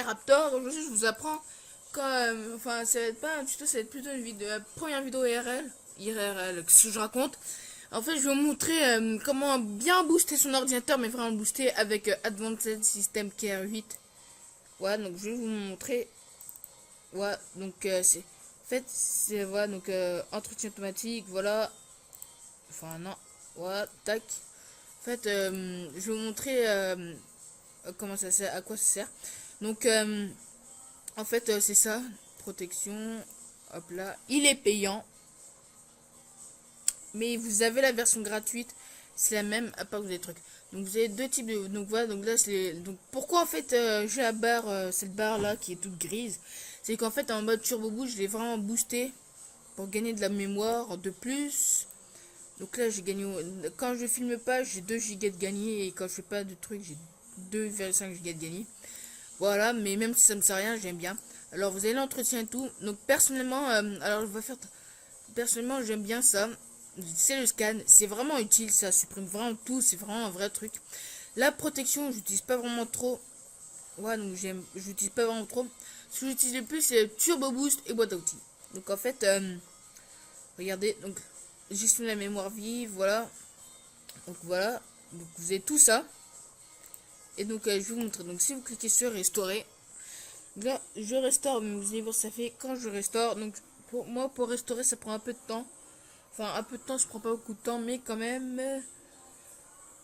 Raptor. Aujourd'hui, je vous apprends enfin, ça va être pas un tuto, ça va être plutôt une vidéo, la première vidéo IRL, qu'est-ce que je raconte? En fait, je vais vous montrer comment bien booster son ordinateur, mais vraiment booster avec Advanced System Care 8. Voilà, donc je vais vous montrer. Voilà, donc c'est. En fait, c'est. Voilà, donc entretien automatique, voilà. Enfin, non. Voilà, tac. En fait, je vais vous montrer comment ça sert, à quoi ça sert. Donc, en fait, c'est ça. Protection. Hop là. Il est payant. Mais vous avez la version gratuite. C'est la même, à part que vous avez des trucs. Donc, vous avez deux types de. Donc, voilà. Donc, là, c'est. Donc, pourquoi en fait j'ai la barre, cette barre là qui est toute grise? C'est qu'en fait, en mode turbo boost, je l'ai vraiment boosté pour gagner de la mémoire de plus. Donc là, j'ai gagné. Quand je filme pas, j'ai 2 gigas de gagné. Et quand je fais pas de trucs, j'ai 2,5 gigas de gagné. Voilà, mais même si ça me sert à rien, j'aime bien. Alors, vous avez l'entretien et tout. Donc, personnellement, alors je vais faire. Personnellement, j'aime bien ça. C'est le scan. C'est vraiment utile. Ça supprime vraiment tout. C'est vraiment un vrai truc. La protection, j'utilise pas vraiment trop. Ouais, donc j'utilise pas vraiment trop. Ce que j'utilise le plus, c'est Turbo Boost et boîte à outils. Donc, en fait, regardez. Donc, gestion de la mémoire vive, voilà. Donc voilà, donc vous avez tout ça. Et donc je vais vous montrer. Donc si vous cliquez sur restaurer, là je restaure, mais vous allez voir ça fait quand je restaure. Donc pour moi, pour restaurer, ça prend un peu de temps. Enfin un peu de temps, ça prend pas beaucoup de temps, mais quand même.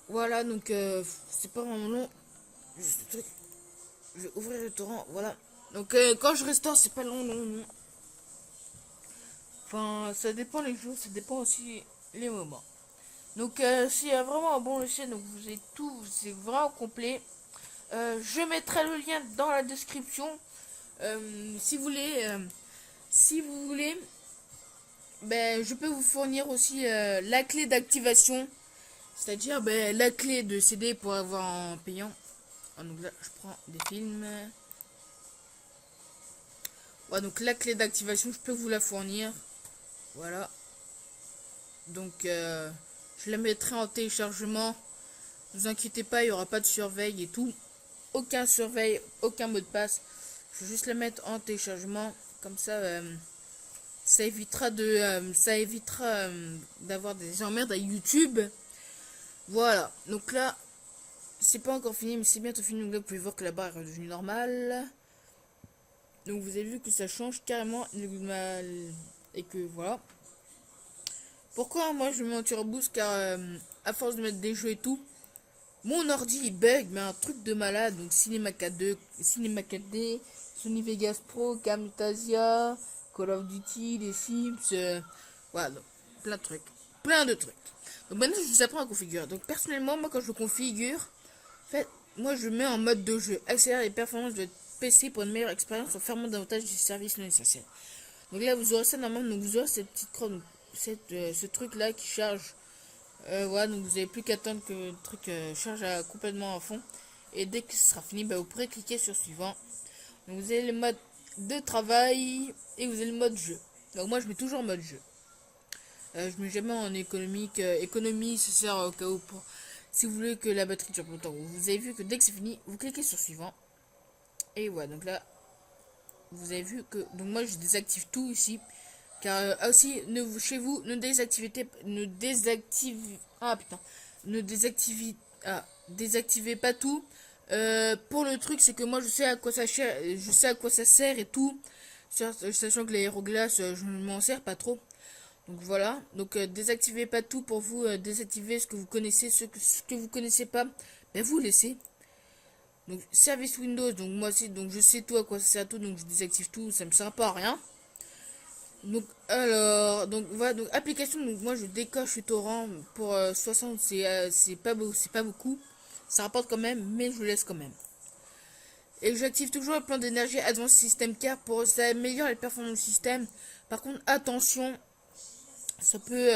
Voilà, donc c'est pas vraiment long. Je vais ouvrir le torrent, voilà. Donc quand je restaure, c'est pas long. Enfin, ça dépend les jours, ça dépend aussi les moments. Donc s'il y a vraiment un bon logiciel, donc vous avez tout, c'est vraiment complet. Je mettrai le lien dans la description. Si vous voulez, ben, je peux vous fournir aussi la clé d'activation, c'est-à-dire ben, la clé de CD pour avoir en payant. Ah, donc là, je prends des films. Ouais, donc la clé d'activation, je peux vous la fournir. Voilà. Donc, je la mettrai en téléchargement. Ne vous inquiétez pas, il n'y aura pas de surveille et tout. Aucun surveille, aucun mot de passe. Je vais juste la mettre en téléchargement. Comme ça, ça évitera d'avoir des emmerdes à YouTube. Voilà. Donc là, c'est pas encore fini, mais c'est bientôt fini. Donc là, vous pouvez voir que la barre est redevenue normale. Donc vous avez vu que ça change carrément et que voilà. Pourquoi moi je mets en turbo boost? Car à force de mettre des jeux et tout, mon ordi il bug, mais un truc de malade. Donc Cinema 4D, Sony Vegas Pro, Camtasia, Call of Duty, les Sims, voilà, donc, plein de trucs. Plein de trucs. Donc maintenant je vous apprends à configurer. Donc personnellement, moi quand je le configure, en fait, moi je mets en mode de jeu. Accélérer les performances de votre PC pour une meilleure expérience en fermant davantage des services non essentiels. Donc là vous aurez ça normalement, donc vous aurez cette petite croix, ce truc là qui charge. Voilà, donc vous n'avez plus qu'à attendre que le truc charge complètement à fond. Et dès que ce sera fini, bah, vous pourrez cliquer sur suivant. Donc vous avez le mode de travail et vous avez le mode jeu. Donc moi je mets toujours en mode jeu. Je mets jamais en économique. Économie, ça sert au cas où pour si vous voulez que la batterie dure longtemps. Vous avez vu que dès que c'est fini, vous cliquez sur suivant. Et voilà, donc là, vous avez vu que donc moi je désactive tout ici. Car aussi, chez vous, ne désactivez pas tout. Pour le truc, c'est que moi je sais à quoi ça sert et tout. Sachant que les aéroglaces, je ne m'en sers pas trop. Donc voilà. Donc désactivez pas tout pour vous. Désactivez ce que vous connaissez, ce que vous connaissez pas, ben vous laissez. Donc service Windows, donc moi aussi, donc je sais tout à quoi ça sert tout, donc je désactive tout, ça me sert pas à rien. Donc alors donc voilà, donc application, donc moi je décoche le torrent pour 60, c'est pas beaucoup, ça rapporte quand même, mais je le laisse quand même. Et j'active toujours le plan d'énergie Advanced System Care pour ça améliore les performances du système. Par contre attention, ça peut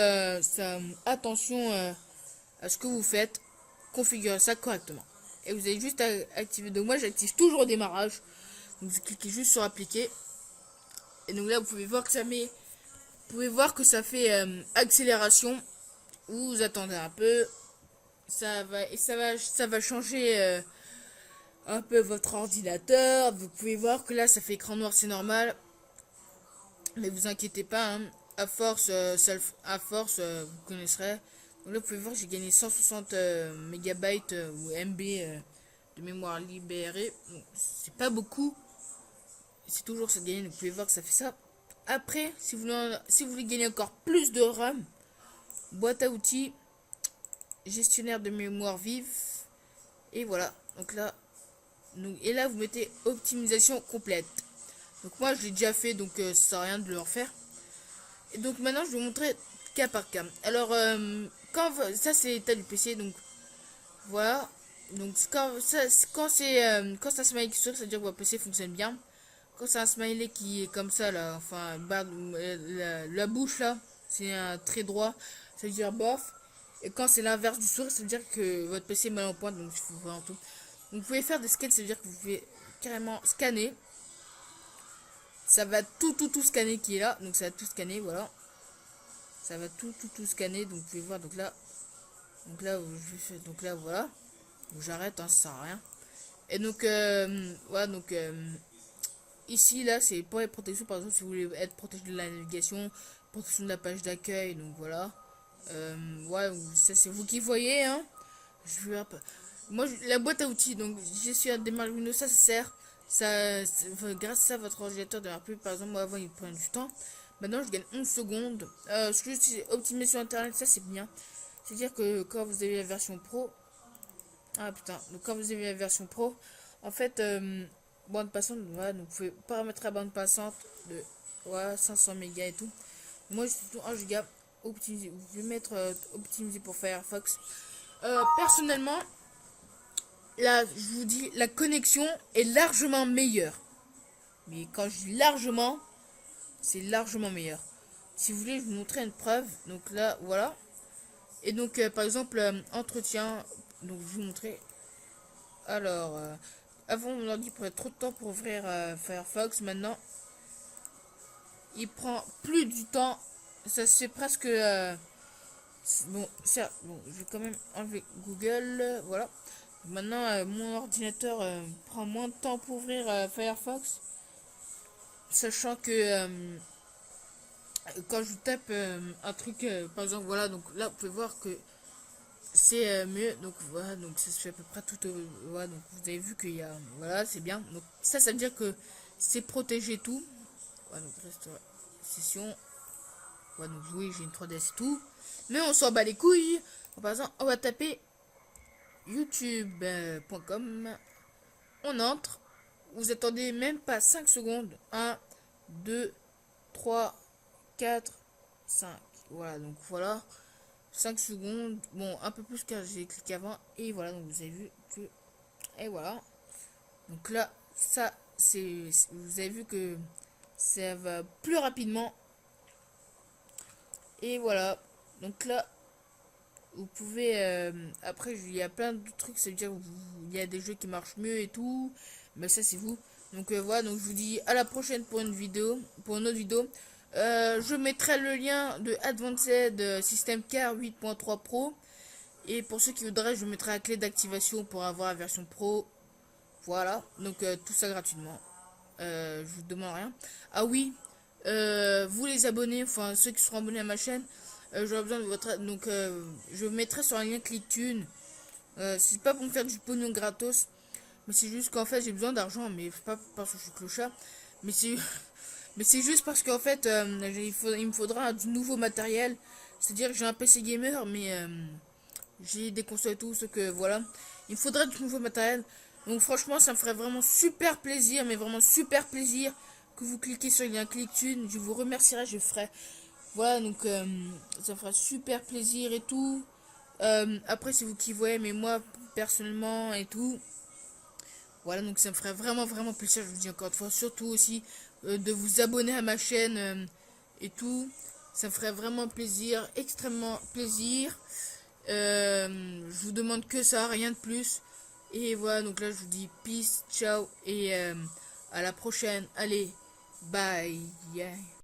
attention à ce que vous faites, configurez ça correctement. Et vous avez juste à activer, donc moi j'active toujours au démarrage, donc vous cliquez juste sur appliquer. Et donc là vous pouvez voir que ça met, vous pouvez voir que ça fait accélération. Vous attendez un peu, ça va changer. un peu votre ordinateur. Vous pouvez voir que là ça fait écran noir, c'est normal. Mais vous inquiétez pas, hein. À force, vous connaisserez. Donc là vous pouvez voir que j'ai gagné 160 mégabytes ou MB de mémoire libérée. C'est pas beaucoup. C'est toujours ça de gagner, donc vous pouvez voir que ça fait ça. Après, si vous voulez gagner encore plus de RAM, boîte à outils, gestionnaire de mémoire vive, et voilà. Donc là, et là vous mettez optimisation complète. Donc moi je l'ai déjà fait, donc ça sert à rien de le refaire. Et donc maintenant je vais vous montrer cas par cas. Alors ça c'est l'état du PC, donc voilà. Donc quand c'est un smiley qui sourit, ça veut dire que votre PC fonctionne bien. Quand c'est un smiley qui est comme ça là, enfin la bouche là, c'est un trait droit, ça veut dire bof. Et quand c'est l'inverse du sourire, ça veut dire que votre PC est mal en pointe, donc il faut vraiment tout. Donc vous pouvez faire des scans, ça veut dire que vous pouvez carrément scanner. Ça va tout scanner qui est là, donc ça va tout scanner, voilà. Ça va tout scanner, donc vous pouvez voir, donc là voilà. Donc j'arrête, hein, ça sert à rien. Et donc voilà, donc ici là c'est pour les protections, par exemple si vous voulez être protégé de la navigation, protection de la page d'accueil, donc voilà. Ouais, ça c'est vous qui voyez, hein. Je vais moi la boîte à outils, donc je suis un démarrage Windows, ça sert. Grâce à ça votre ordinateur démarre plus. Par exemple moi avant il prenait du temps, maintenant je gagne 11 secondes. Ce que je optimisé sur internet, ça c'est bien. C'est à dire que quand vous avez la version pro, donc quand vous avez la version pro, en fait bande passante, voilà, donc vous pouvez paramétrer la bande passante de 500 mégas et tout. Moi je suis tout 1 giga optimisé. Vous pouvez mettre optimisé pour Firefox. Personnellement, là je vous dis, la connexion est largement meilleure. Mais quand je dis largement, c'est largement meilleur. Si vous voulez, je vous montrer une preuve. Donc là, voilà. Et donc, par exemple, entretien. Donc, je vais vous montrer. Alors, avant, mon ordi prenait trop de temps pour ouvrir Firefox. Maintenant, il prend plus du temps. Ça se fait presque... bon, je vais quand même enlever Google. Voilà. Maintenant, mon ordinateur prend moins de temps pour ouvrir Firefox. Sachant que quand je tape un truc, par exemple, voilà, donc là, vous pouvez voir que c'est mieux. Donc voilà, donc ça se fait à peu près tout. Voilà, donc vous avez vu qu'il y a, voilà, c'est bien. Donc ça veut dire que c'est protégé tout. Voilà, donc reste session. Voilà, donc oui, j'ai une 3DS et tout. Mais on s'en bat les couilles. Par exemple, on va taper youtube.com. On entre. Vous attendez même pas 5 secondes. 1, 2, 3, 4, 5. Voilà, donc voilà. 5 secondes. Bon, un peu plus car j'ai cliqué avant. Et voilà, donc vous avez vu que... Et voilà. Donc là, ça, c'est... Vous avez vu que ça va plus rapidement. Et voilà. Donc là, vous pouvez... après, il y a plein de trucs. Ça veut dire qu'il y a des jeux qui marchent mieux et tout. Mais ça, c'est vous. Donc voilà, donc je vous dis à la prochaine pour une vidéo. Pour une autre vidéo. Je mettrai le lien de Advanced System Car 8.3 Pro. Et pour ceux qui voudraient, je mettrai la clé d'activation pour avoir la version pro. Voilà, donc tout ça gratuitement. Je vous demande rien. Ah oui, vous les abonnés, enfin ceux qui seront abonnés à ma chaîne, j'aurai besoin de votre... Donc je mettrai sur un lien ClickTune. C'est pas pour me faire du pognon gratos. Mais c'est juste qu'en fait j'ai besoin d'argent. Mais pas parce que je suis clochard. Mais c'est... Mais c'est juste parce qu'en fait, il me faudra du nouveau matériel. C'est-à-dire que j'ai un PC gamer, mais j'ai des consoles et tout, ce que voilà. Il me faudra du nouveau matériel. Donc franchement, ça me ferait vraiment super plaisir, mais vraiment super plaisir que vous cliquez sur le lien ClickTune. Je vous remercierai, je ferai. Voilà, donc ça me fera super plaisir et tout. Après, c'est vous qui voyez, mais moi, personnellement et tout. Voilà, donc ça me ferait vraiment plaisir, je vous dis encore une fois, surtout aussi de vous abonner à ma chaîne et tout. Ça me ferait vraiment plaisir, extrêmement plaisir. Je vous demande que ça, rien de plus. Et voilà, donc là je vous dis peace, ciao et à la prochaine. Allez, bye.